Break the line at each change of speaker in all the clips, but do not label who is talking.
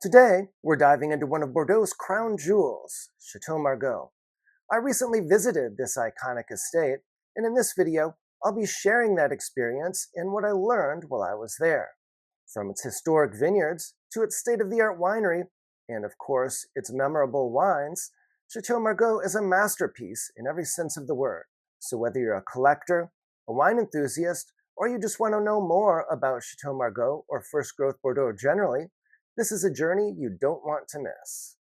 Today, we're diving into one of Bordeaux's crown jewels, Chateau Margaux. I recently visited this iconic estate, and in this video, I'll be sharing that experience and what I learned while I was there. From its historic vineyards to its state-of-the-art winery, and of course, its memorable wines, Chateau Margaux is a masterpiece in every sense of the word. So whether you're a collector, a wine enthusiast, or you just want to know more about Chateau Margaux or First Growth Bordeaux generally, this is a journey you don't want to miss.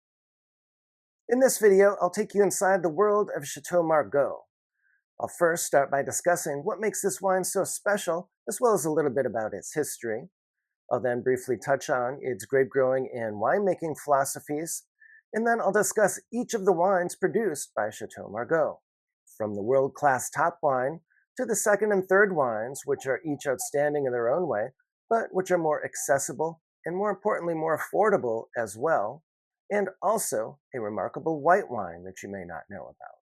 In this video, I'll take you inside the world of Chateau Margaux. I'll first start by discussing what makes this wine so special, as well as a little bit about its history. I'll then briefly touch on its grape growing and winemaking philosophies, and then I'll discuss each of the wines produced by Chateau Margaux, from the world-class top wine to the second and third wines, which are each outstanding in their own way, but which are more accessible and more importantly, more affordable as well, and also a remarkable white wine that you may not know about.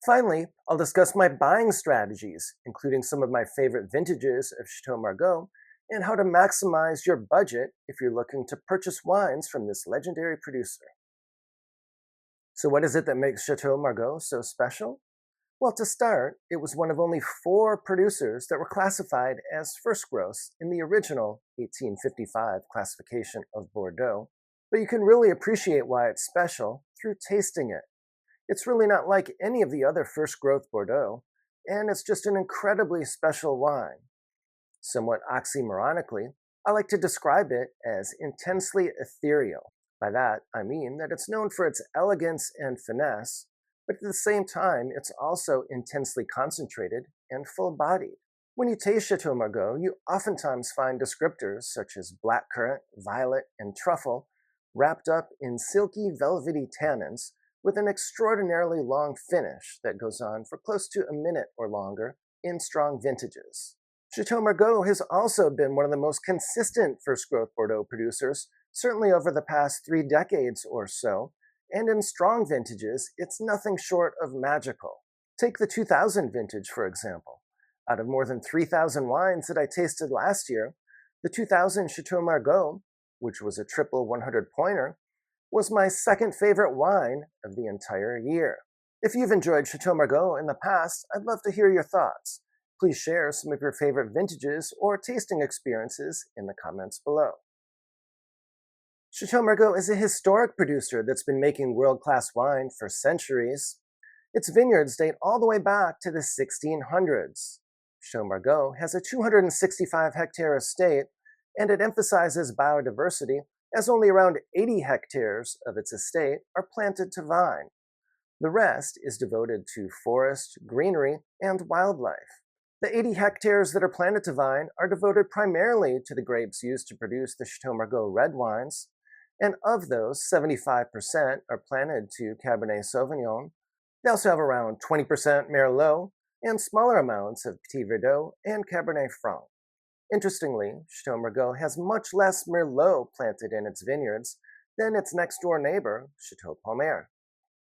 Finally, I'll discuss my buying strategies, including some of my favorite vintages of Chateau Margaux, and how to maximize your budget if you're looking to purchase wines from this legendary producer. So what is it that makes Chateau Margaux so special? Well, to start, it was one of only 4 producers that were classified as First Growth in the original 1855 classification of Bordeaux, but you can really appreciate why it's special through tasting it. It's really not like any of the other First Growth Bordeaux, and it's just an incredibly special wine. Somewhat oxymoronically, I like to describe it as intensely ethereal. By that, I mean that it's known for its elegance and finesse, but at the same time, it's also intensely concentrated and full-bodied. When you taste Chateau Margaux, you oftentimes find descriptors such as blackcurrant, violet, and truffle wrapped up in silky, velvety tannins with an extraordinarily long finish that goes on for close to a minute or longer in strong vintages. Chateau Margaux has also been one of the most consistent First Growth Bordeaux producers, certainly over the past 3 decades or so, and in strong vintages, it's nothing short of magical. Take the 2000 vintage, for example. Out of more than 3,000 wines that I tasted last year, the 2000 Chateau Margaux, which was a triple 100-pointer, was my second favorite wine of the entire year. If you've enjoyed Chateau Margaux in the past, I'd love to hear your thoughts. Please share some of your favorite vintages or tasting experiences in the comments below. Chateau Margaux is a historic producer that's been making world-class wine for centuries. Its vineyards date all the way back to the 1600s. Chateau Margaux has a 265-hectare estate, and it emphasizes biodiversity as only around 80 hectares of its estate are planted to vine. The rest is devoted to forest, greenery, and wildlife. The 80 hectares that are planted to vine are devoted primarily to the grapes used to produce the Chateau Margaux red wines, and of those, 75% are planted to Cabernet Sauvignon. They also have around 20% Merlot and smaller amounts of Petit Verdot and Cabernet Franc. Interestingly, Chateau Margaux has much less Merlot planted in its vineyards than its next-door neighbor, Chateau Palmer.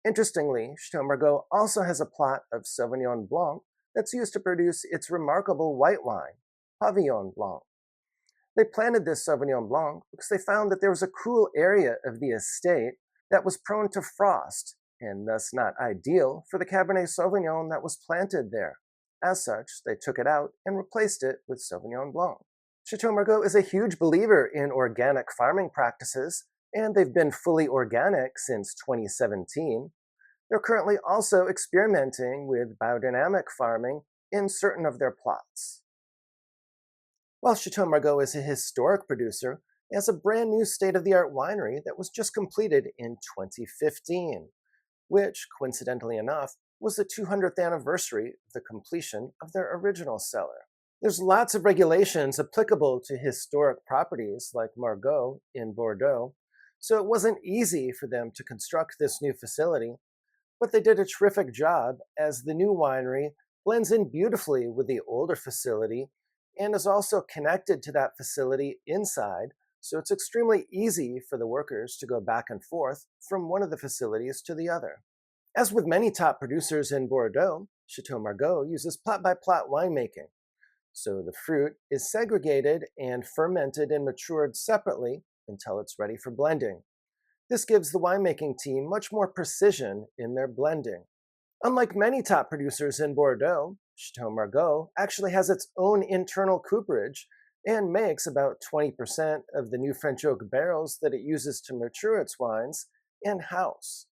Interestingly, Chateau Margaux also has a plot of Sauvignon Blanc that's used to produce its remarkable white wine, Pavillon Blanc. They planted this Sauvignon Blanc because they found that there was a cool area of the estate that was prone to frost, and thus not ideal for the Cabernet Sauvignon that was planted there. As such, they took it out and replaced it with Sauvignon Blanc. Chateau Margaux is a huge believer in organic farming practices, and they've been fully organic since 2017. They're currently also experimenting with biodynamic farming in certain of their plots. While Chateau Margaux is a historic producer, it has a brand new state-of-the-art winery that was just completed in 2015, which, coincidentally enough, was the 200th anniversary of the completion of their original cellar. There's lots of regulations applicable to historic properties like Margaux in Bordeaux, so it wasn't easy for them to construct this new facility, but they did a terrific job as the new winery blends in beautifully with the older facility and is also connected to that facility inside, so it's extremely easy for the workers to go back and forth from one of the facilities to the other. As with many top producers in Bordeaux, Chateau Margaux uses plot-by-plot winemaking. So the fruit is segregated and fermented and matured separately until it's ready for blending. This gives the winemaking team much more precision in their blending. Unlike many top producers in Bordeaux, Chateau Margaux actually has its own internal cooperage and makes about 20% of the new French oak barrels that it uses to mature its wines in-house.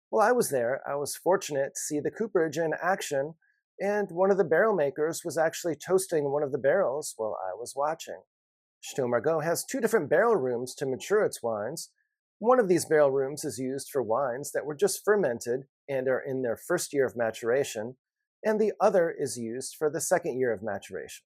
While I was there, I was fortunate to see the cooperage in action, and one of the barrel makers was actually toasting one of the barrels while I was watching. Chateau Margaux has two different barrel rooms to mature its wines. One of these barrel rooms is used for wines that were just fermented and are in their first year of maturation, and the other is used for the second year of maturation.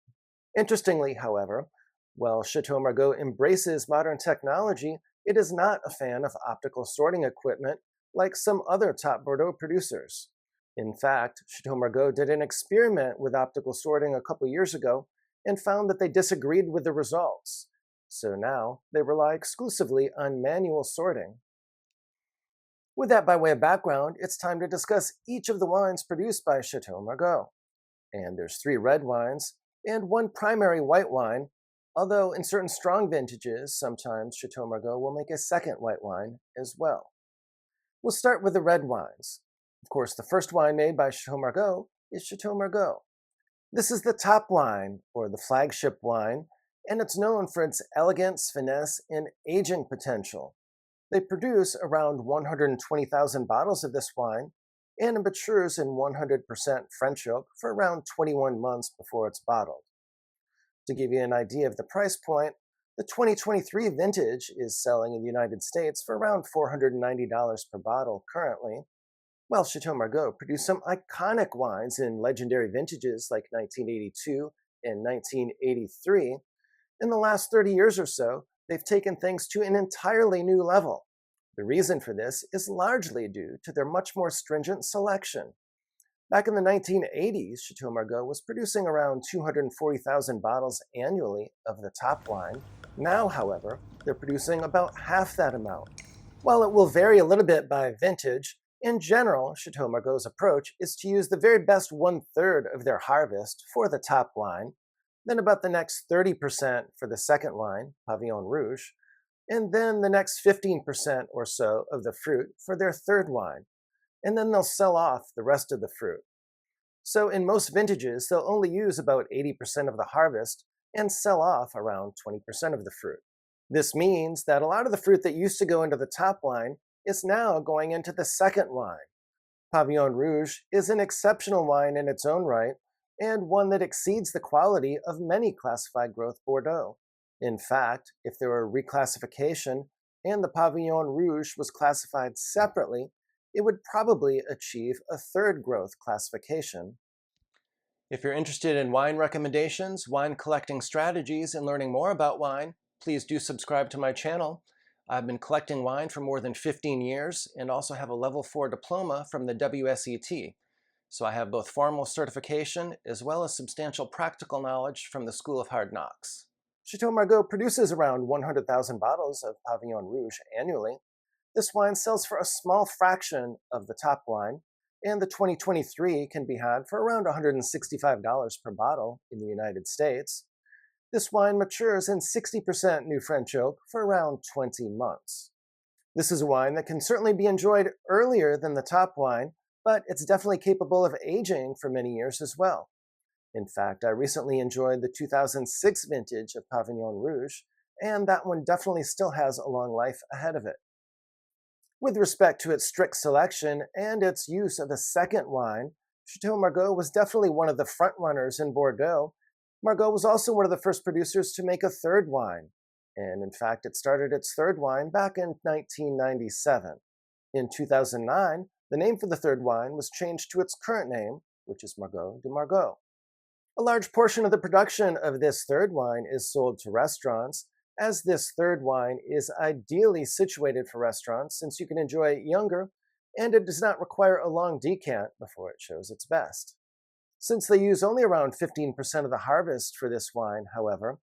Interestingly, however, while Chateau Margaux embraces modern technology, it is not a fan of optical sorting equipment like some other top Bordeaux producers. In fact, Chateau Margaux did an experiment with optical sorting a couple years ago and found that they disagreed with the results. So now they rely exclusively on manual sorting. With that by way of background, it's time to discuss each of the wines produced by Chateau Margaux. And there's 3 red wines and 1 primary white wine, although in certain strong vintages, sometimes Chateau Margaux will make a second white wine as well. We'll start with the red wines. Of course, the first wine made by Chateau Margaux is Chateau Margaux. This is the top wine, or the flagship wine, and it's known for its elegance, finesse, and aging potential. They produce around 120,000 bottles of this wine, and it matures in 100% French oak for around 21 months before it's bottled. To give you an idea of the price point, the 2023 vintage is selling in the United States for around $490 per bottle currently, while Chateau Margaux produced some iconic wines in legendary vintages like 1982 and 1983. In the last 30 years or so, they've taken things to an entirely new level. The reason for this is largely due to their much more stringent selection. Back in the 1980s, Chateau Margaux was producing around 240,000 bottles annually of the top wine. Now, however, they're producing about half that amount. While it will vary a little bit by vintage, in general, Chateau Margaux's approach is to use the very best 1/3 of their harvest for the top wine, then about the next 30% for the second wine, Pavillon Rouge, and then the next 15% or so of the fruit for their third wine, and then they'll sell off the rest of the fruit. So in most vintages, they'll only use about 80% of the harvest and sell off around 20% of the fruit. This means that a lot of the fruit that used to go into the top wine is now going into the second wine. Pavillon Rouge is an exceptional wine in its own right, and one that exceeds the quality of many classified growth Bordeaux. In fact, if there were reclassification and the Pavillon Rouge was classified separately, it would probably achieve a third growth classification. If you're interested in wine recommendations, wine collecting strategies, and learning more about wine, please do subscribe to my channel. I've been collecting wine for more than 15 years and also have a level 4 diploma from the WSET. So I have both formal certification as well as substantial practical knowledge from the School of Hard Knocks. Chateau Margaux produces around 100,000 bottles of Pavillon Rouge annually. This wine sells for a small fraction of the top wine, and the 2023 can be had for around $165 per bottle in the United States. This wine matures in 60% new French oak for around 20 months. This is a wine that can certainly be enjoyed earlier than the top wine, but it's definitely capable of aging for many years as well. In fact, I recently enjoyed the 2006 vintage of Pavillon Rouge, and that one definitely still has a long life ahead of it. With respect to its strict selection and its use of a second wine, Chateau Margaux was definitely one of the frontrunners in Bordeaux. Margaux was also one of the first producers to make a third wine, and in fact, it started its third wine back in 1997. In 2009, the name for the third wine was changed to its current name, which is Margaux de Margaux. A large portion of the production of this third wine is sold to restaurants, as this third wine is ideally situated for restaurants since you can enjoy it younger and it does not require a long decant before it shows its best. Since they use only around 15% of the harvest for this wine, however,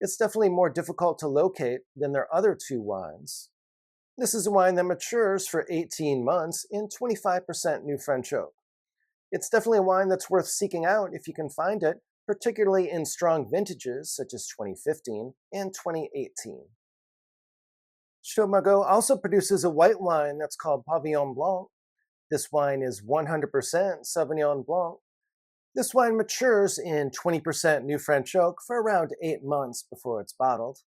it's definitely more difficult to locate than their other 2 wines. This is a wine that matures for 18 months in 25% new French oak. It's definitely a wine that's worth seeking out if you can find it, particularly in strong vintages such as 2015 and 2018. Chateau Margaux also produces a white wine that's called Pavillon Blanc. This wine is 100% Sauvignon Blanc. This wine matures in 20% new French oak for around 8 months before it's bottled.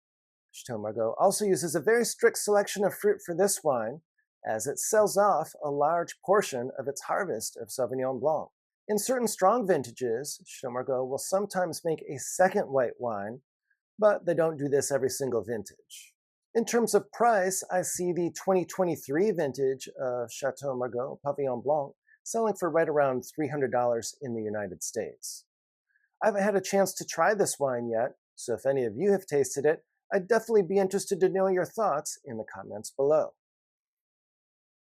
Chateau Margaux also uses a very strict selection of fruit for this wine, as it sells off a large portion of its harvest of Sauvignon Blanc. In certain strong vintages, Chateau Margaux will sometimes make a second white wine, but they don't do this every single vintage. In terms of price, I see the 2023 vintage of Chateau Margaux Pavillon Blanc selling for right around $300 in the United States. I haven't had a chance to try this wine yet, so if any of you have tasted it, I'd definitely be interested to know your thoughts in the comments below.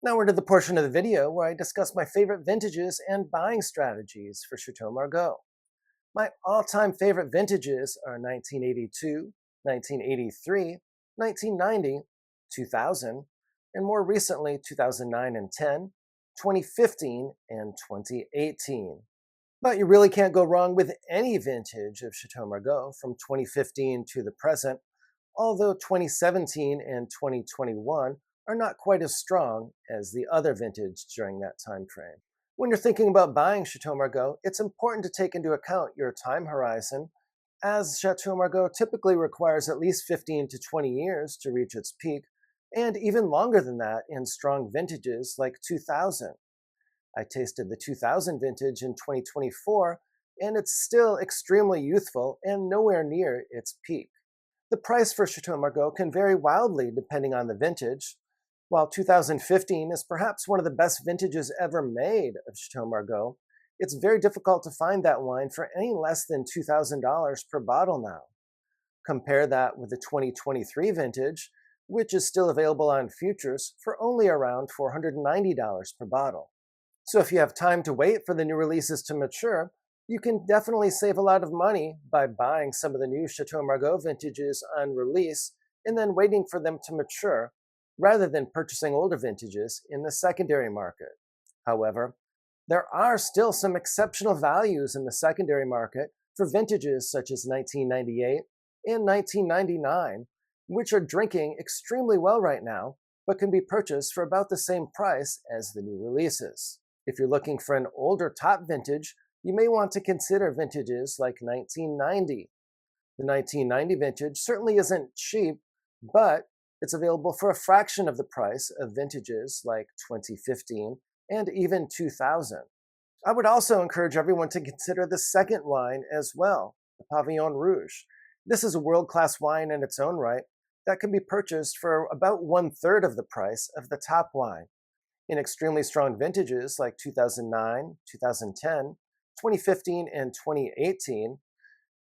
Now we're to the portion of the video where I discuss my favorite vintages and buying strategies for Chateau Margaux. My all-time favorite vintages are 1982, 1983, 1990, 2000, and more recently 2009 and 10, 2015, and 2018. But you really can't go wrong with any vintage of Chateau Margaux from 2015 to the present, although 2017 and 2021 are not quite as strong as the other vintage during that time frame. When you're thinking about buying Chateau Margaux, it's important to take into account your time horizon, as Chateau Margaux typically requires at least 15 to 20 years to reach its peak, and even longer than that in strong vintages like 2000. I tasted the 2000 vintage in 2024, and it's still extremely youthful and nowhere near its peak. The price for Chateau Margaux can vary wildly depending on the vintage. While 2015 is perhaps one of the best vintages ever made of Chateau Margaux, it's very difficult to find that wine for any less than $2,000 per bottle now. Compare that with the 2023 vintage, which is still available on futures for only around $490 per bottle. So if you have time to wait for the new releases to mature, you can definitely save a lot of money by buying some of the new Chateau Margaux vintages on release and then waiting for them to mature, rather than purchasing older vintages in the secondary market. However, there are still some exceptional values in the secondary market for vintages such as 1998 and 1999, which are drinking extremely well right now, but can be purchased for about the same price as the new releases. If you're looking for an older top vintage, you may want to consider vintages like 1990. The 1990 vintage certainly isn't cheap, but it's available for a fraction of the price of vintages like 2015 and even 2000. I would also encourage everyone to consider the second wine as well, the Pavillon Rouge. This is a world-class wine in its own right that can be purchased for about 1/3 of the price of the top wine. In extremely strong vintages like 2009, 2010, 2015, and 2018,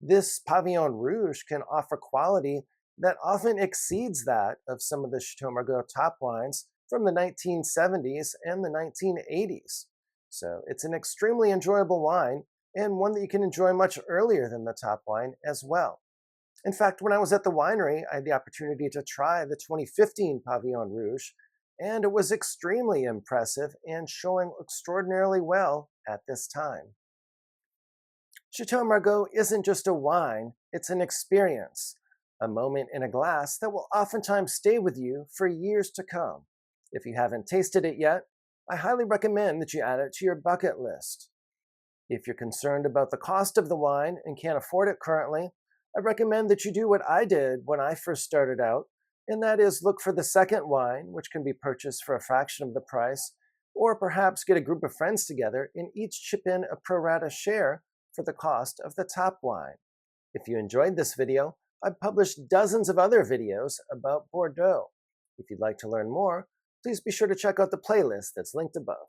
this Pavillon Rouge can offer quality that often exceeds that of some of the Chateau Margaux top wines from the 1970s and the 1980s. So it's an extremely enjoyable wine, and one that you can enjoy much earlier than the top wine as well. In fact, when I was at the winery, I had the opportunity to try the 2015 Pavillon Rouge, and it was extremely impressive and showing extraordinarily well at this time. Chateau Margaux isn't just a wine, it's an experience, a moment in a glass that will oftentimes stay with you for years to come. If you haven't tasted it yet, I highly recommend that you add it to your bucket list. If you're concerned about the cost of the wine and can't afford it currently, I recommend that you do what I did when I first started out, and that is look for the second wine, which can be purchased for a fraction of the price, or perhaps get a group of friends together and each chip in a pro rata share for the cost of the top wine. If you enjoyed this video, I've published dozens of other videos about Bordeaux. If you'd like to learn more, please be sure to check out the playlist that's linked above.